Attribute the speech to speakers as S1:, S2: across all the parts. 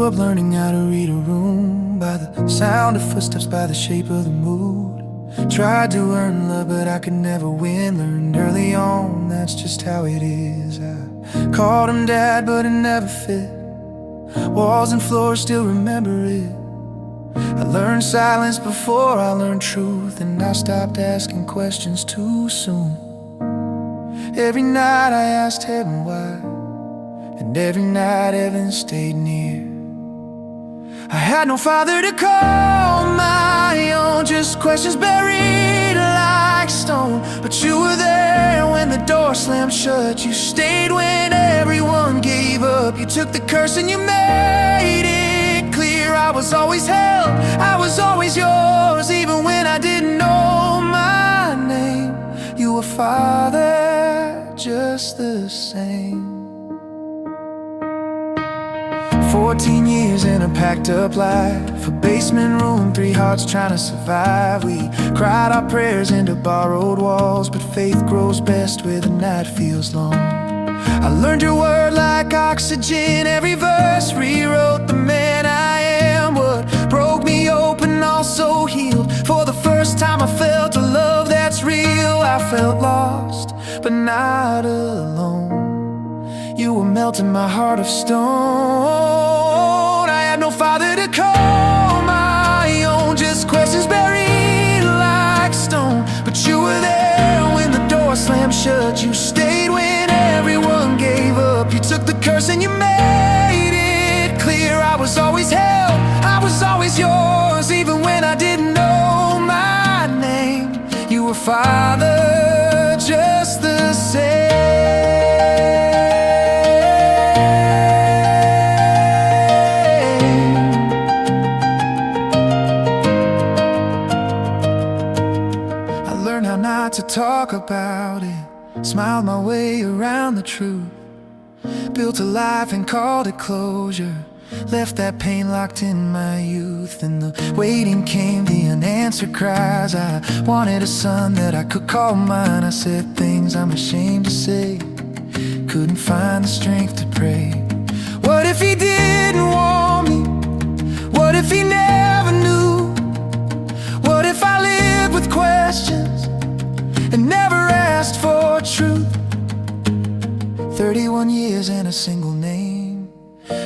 S1: Grew up learning how to read a room by the sound of footsteps, by the shape of the mood. Tried to earn love, but I could never win. Learned early on, that's just how it is. I called him dad, but it never fit. Walls and floors, still remember it. I learned silence before I learned truth, and I stopped asking questions too soon. Every night I asked heaven why, and every night heaven stayed near. I had no father to call my own, just questions buried like stone. But you were there when the door slammed shut. You stayed when everyone gave up. You took the curse and you made it clear. I was always held, I was always yours, even when I didn't know my name. You were father just the same. 14 years in a packed up life, a basement room, 3 hearts trying to survive. We cried our prayers into borrowed walls, but faith grows best where the night feels long. I learned your word like oxygen, every verse rewrote the man I am. What broke me open also healed. For the first time I felt a love that's real. I felt lost, but not alone. You were melting my heart of stone. I had no father to call my own, just questions buried like stone. But you were there when the door slammed shut. You stayed when everyone gave up. You took the curse and you made it clear. I was always held, I was always yours, even when I didn't know my name. You were father just the same. To talk about it, smiled my way around the truth, built a life and called it closure, left that pain locked in my youth. And the waiting came, the unanswered cries. I wanted a son that I could call mine. I said things I'm ashamed to say, couldn't find the strength to pray. What if he didn't want me? What if he never knew? What if I lived with questions and never asked for truth? 31 years and a single name,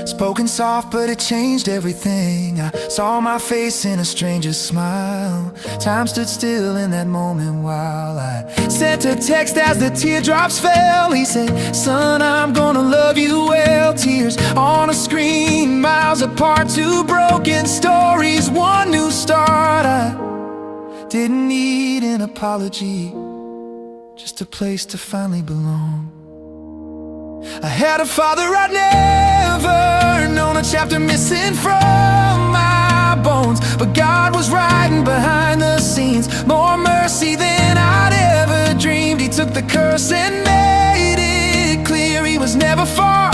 S1: spoken soft but it changed everything. I saw my face in a stranger's smile. Time stood still in that moment while I sent a text as the teardrops fell. He said, son, I'm gonna love you well. Tears on a screen, miles apart, 2 broken stories, 1 new start. I didn't need an apology, just a place to finally belong. I had a father I'd never known, a chapter missing from my bones. But God was writing behind the scenes, more mercy than I'd ever dreamed. He took the curse and made it clear. He was never far